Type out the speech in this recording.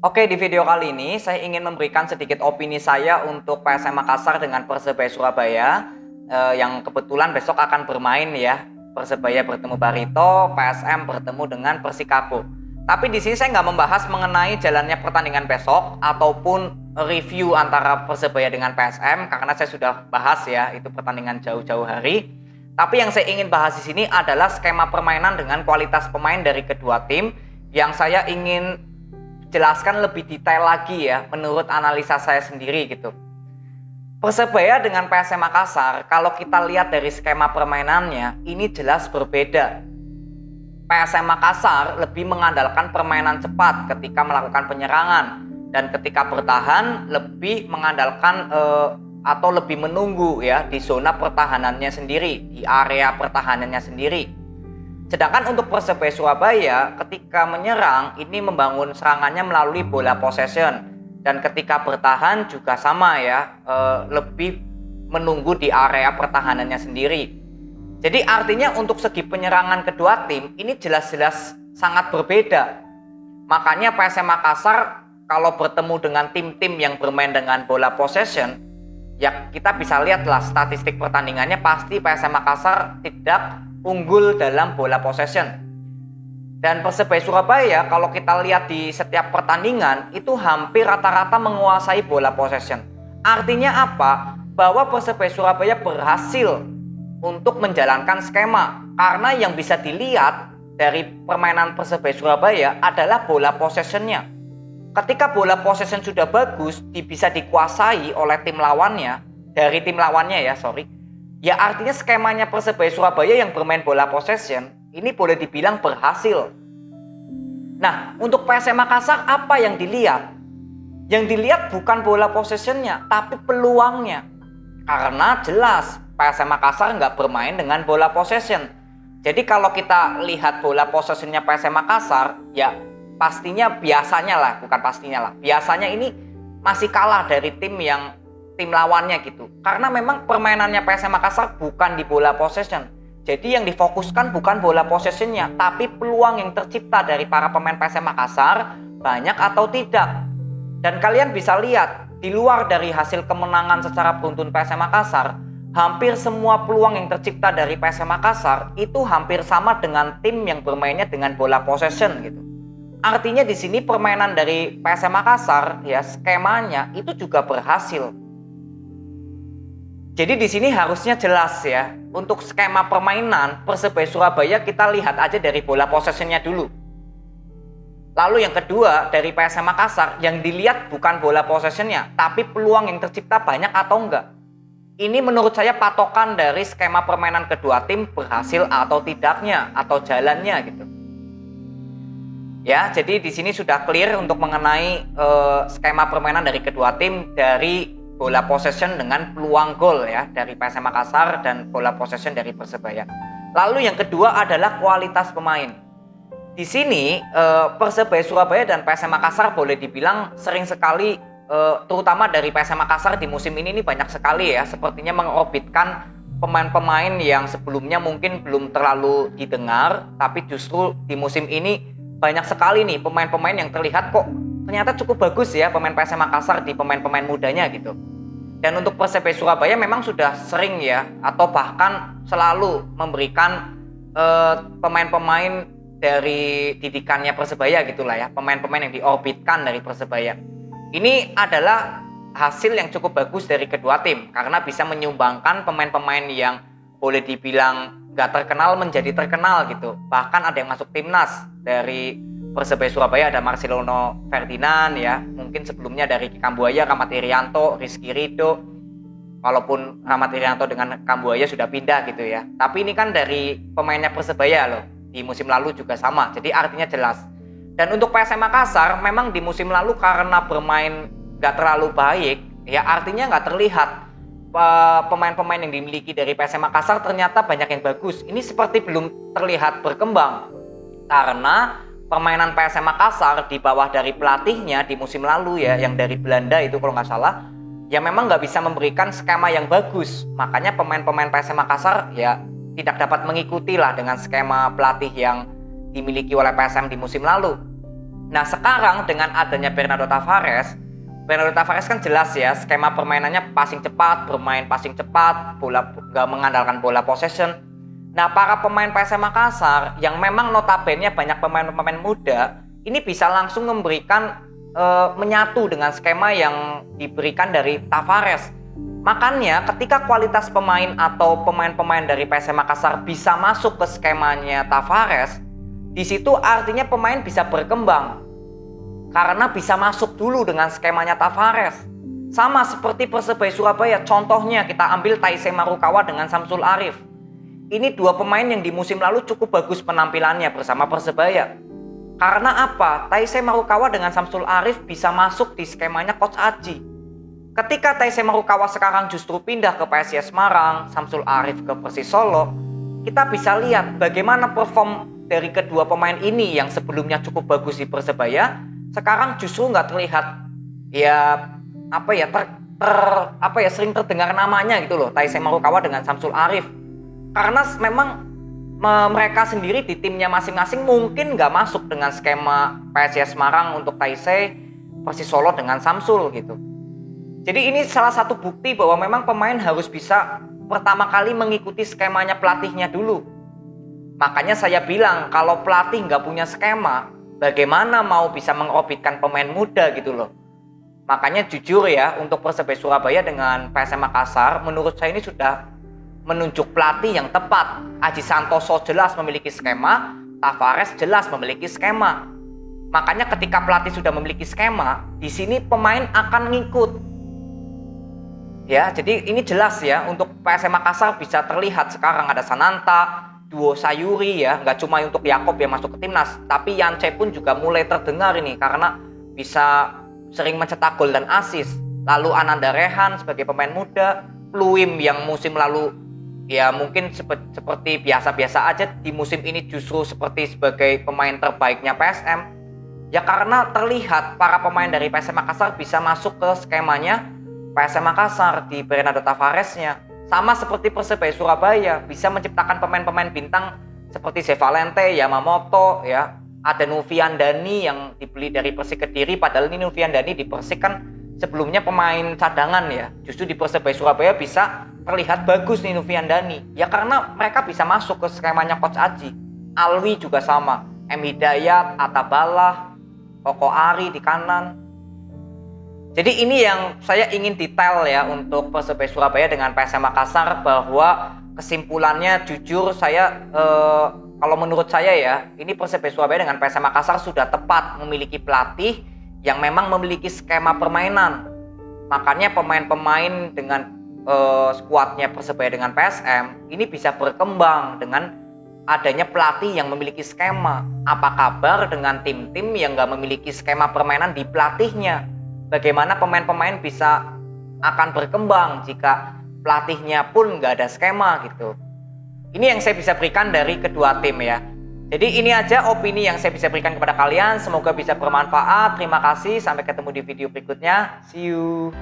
Oke, di video kali ini saya ingin memberikan sedikit opini saya untuk PSM Makassar dengan Persebaya Surabaya yang kebetulan besok akan bermain ya. Persebaya bertemu Barito, PSM bertemu dengan Persikabo. Tapi di sini saya nggak membahas mengenai jalannya pertandingan besok ataupun review antara Persebaya dengan PSM karena saya sudah bahas ya itu pertandingan jauh-jauh hari. Tapi yang saya ingin bahas di sini adalah skema permainan dengan kualitas pemain dari kedua tim yang saya ingin jelaskan lebih detail lagi ya menurut analisa saya sendiri gitu. Persebaya dengan PSM Makassar kalau kita lihat dari skema permainannya ini jelas berbeda. PSM Makassar lebih mengandalkan permainan cepat ketika melakukan penyerangan dan ketika bertahan lebih mengandalkan atau lebih menunggu ya di zona pertahanannya sendiri, di area pertahanannya sendiri. Sedangkan untuk Persebaya Surabaya ketika menyerang ini membangun serangannya melalui bola possession dan ketika bertahan juga sama ya lebih menunggu di area pertahanannya sendiri. Jadi artinya untuk segi penyerangan kedua tim ini jelas-jelas sangat berbeda. Makanya PSM Makassar kalau bertemu dengan tim-tim yang bermain dengan bola possession ya kita bisa lihatlah statistik pertandingannya pasti PSM Makassar tidak unggul dalam bola possession. Dan Persebaya Surabaya kalau kita lihat di setiap pertandingan itu hampir rata-rata menguasai bola possession. Artinya apa? Bahwa Persebaya Surabaya berhasil untuk menjalankan skema karena yang bisa dilihat dari permainan Persebaya Surabaya adalah bola possessionnya. Ketika bola possession sudah bagus, bisa dikuasai oleh tim lawannya, dari tim lawannya ya artinya skemanya Persebaya Surabaya yang bermain bola possession ini boleh dibilang berhasil. Nah, untuk PSM Makassar apa yang dilihat? Yang dilihat bukan bola possessionnya, tapi peluangnya. Karena jelas PSM Makassar nggak bermain dengan bola possession. Jadi kalau kita lihat bola possessionnya PSM Makassar, ya pastinya biasanya ini masih kalah dari tim lawannya gitu. Karena memang permainannya PSM Makassar bukan di bola possession. Jadi yang difokuskan bukan bola possessionnya, tapi peluang yang tercipta dari para pemain PSM Makassar banyak atau tidak. Dan kalian bisa lihat di luar dari hasil kemenangan secara beruntun PSM Makassar, hampir semua peluang yang tercipta dari PSM Makassar itu hampir sama dengan tim yang bermainnya dengan bola possession gitu. Artinya di sini permainan dari PSM Makassar ya skemanya itu juga berhasil. Jadi di sini harusnya jelas ya, untuk skema permainan Persebaya Surabaya kita lihat aja dari bola possessionnya dulu. Lalu yang kedua dari PSM Makassar yang dilihat bukan bola possessionnya, tapi peluang yang tercipta banyak atau enggak. Ini menurut saya patokan dari skema permainan kedua tim berhasil atau tidaknya atau jalannya gitu. Ya, jadi di sini sudah clear untuk mengenai skema permainan dari kedua tim dari bola possession dengan peluang gol ya dari PSM Makassar dan bola possession dari Persebaya. Lalu yang kedua adalah kualitas pemain. Di sini Persebaya Surabaya dan PSM Makassar boleh dibilang sering sekali terutama dari PSM Makassar di musim ini banyak sekali ya sepertinya mengorbitkan pemain-pemain yang sebelumnya mungkin belum terlalu didengar, tapi justru di musim ini banyak sekali nih pemain-pemain yang terlihat kok ternyata cukup bagus ya pemain PSM Makassar di pemain-pemain mudanya gitu. Dan untuk Persebaya Surabaya memang sudah sering ya atau bahkan selalu memberikan pemain-pemain dari didikannya Persebaya gitulah ya, pemain-pemain yang diorbitkan dari Persebaya. Ini adalah hasil yang cukup bagus dari kedua tim karena bisa menyumbangkan pemain-pemain yang boleh dibilang gak terkenal menjadi terkenal gitu. Bahkan ada yang masuk timnas dari Persebaya Surabaya, ada Marcelono Ferdinand ya, mungkin sebelumnya dari Kambuaya, Rahmat Irianto, Rizky Ridho. Walaupun Rahmat Irianto dengan Kambuaya sudah pindah gitu ya. Tapi ini kan dari pemainnya Persebaya loh. Di musim lalu juga sama. Jadi artinya jelas. Dan untuk PSM Makassar memang di musim lalu karena bermain gak terlalu baik, ya artinya gak terlihat pemain-pemain yang dimiliki dari PSM Makassar ternyata banyak yang bagus. Ini seperti belum terlihat berkembang. Karena permainan PSM Makassar di bawah dari pelatihnya di musim lalu ya, yang dari Belanda itu kalau nggak salah, ya memang nggak bisa memberikan skema yang bagus. Makanya pemain-pemain PSM Makassar ya tidak dapat mengikuti lah dengan skema pelatih yang dimiliki oleh PSM di musim lalu. Nah sekarang dengan adanya Bernardo Tavares kan jelas ya skema permainannya passing cepat, bermain passing cepat, bola nggak mengandalkan bola possession. Nah para pemain PSM Makassar yang memang notabene banyak pemain-pemain muda ini bisa langsung memberikan menyatu dengan skema yang diberikan dari Tavares. Makanya ketika kualitas pemain atau pemain-pemain dari PSM Makassar bisa masuk ke skemanya Tavares, di situ artinya pemain bisa berkembang karena bisa masuk dulu dengan skemanya Tavares. Sama seperti Persebaya Surabaya, contohnya kita ambil Taisei Marukawa dengan Samsul Arif. Ini dua pemain yang di musim lalu cukup bagus penampilannya bersama Persebaya. Karena apa? Taisei Marukawa dengan Samsul Arif bisa masuk di skemanya Coach Aji. Ketika Taisei Marukawa sekarang justru pindah ke PSIS Semarang, Samsul Arif ke Persis Solo, kita bisa lihat bagaimana perform dari kedua pemain ini yang sebelumnya cukup bagus di Persebaya, sekarang justru nggak terlihat sering terdengar namanya gitu loh, Taisei Marukawa dengan Samsul Arif. Karena memang mereka sendiri di timnya masing-masing mungkin nggak masuk dengan skema PSIS Semarang untuk Taisei, Persis Solo dengan Samsul gitu. Jadi ini salah satu bukti bahwa memang pemain harus bisa pertama kali mengikuti skemanya pelatihnya dulu. Makanya saya bilang kalau pelatih nggak punya skema, bagaimana mau bisa mengorbitkan pemain muda gitu loh. Makanya jujur ya, untuk Persebaya Surabaya dengan PSM Makassar, menurut saya ini sudah menunjuk pelatih yang tepat. Aji Santoso jelas memiliki skema, Tavares jelas memiliki skema. Makanya ketika pelatih sudah memiliki skema, di sini pemain akan ngikut. Ya, jadi ini jelas ya, untuk PSM Makassar bisa terlihat sekarang ada Sananta, duo Sayuri ya, nggak cuma untuk Yakob yang masuk ke timnas, tapi Yance pun juga mulai terdengar ini karena bisa sering mencetak gol dan assist. Lalu Ananda Rehan sebagai pemain muda, Pluim yang musim lalu ya mungkin seperti biasa-biasa aja, di musim ini justru seperti sebagai pemain terbaiknya PSM. Ya karena terlihat para pemain dari PSM Makassar bisa masuk ke skemanya PSM Makassar di Bernardo Tavaresnya. Sama seperti Persebaya Surabaya bisa menciptakan pemain-pemain bintang seperti Zevalente, Yamamoto ya. Ada Novian Dani yang dibeli dari Persik Kediri, padahal ini Novian Dani di Persik kan sebelumnya pemain cadangan ya. Justru di Persebaya Surabaya bisa terlihat bagus nih Novian Dani. Ya karena mereka bisa masuk ke skemanya Coach Aji. Alwi juga sama, M Hidayat, Atabalah, Koko Ari di kanan. Jadi ini yang saya ingin detail ya untuk Persebaya Surabaya dengan PSM Makassar, bahwa kesimpulannya jujur saya kalau menurut saya ya, ini Persebaya Surabaya dengan PSM Makassar sudah tepat memiliki pelatih yang memang memiliki skema permainan. Makanya pemain-pemain dengan skuadnya Persebaya dengan PSM ini bisa berkembang dengan adanya pelatih yang memiliki skema. Apa kabar dengan tim-tim yang nggak memiliki skema permainan di pelatihnya? Bagaimana pemain-pemain bisa akan berkembang jika pelatihnya pun nggak ada skema gitu. Ini yang saya bisa berikan dari kedua tim ya. Jadi ini aja opini yang saya bisa berikan kepada kalian. Semoga bisa bermanfaat. Terima kasih. Sampai ketemu di video berikutnya. See you.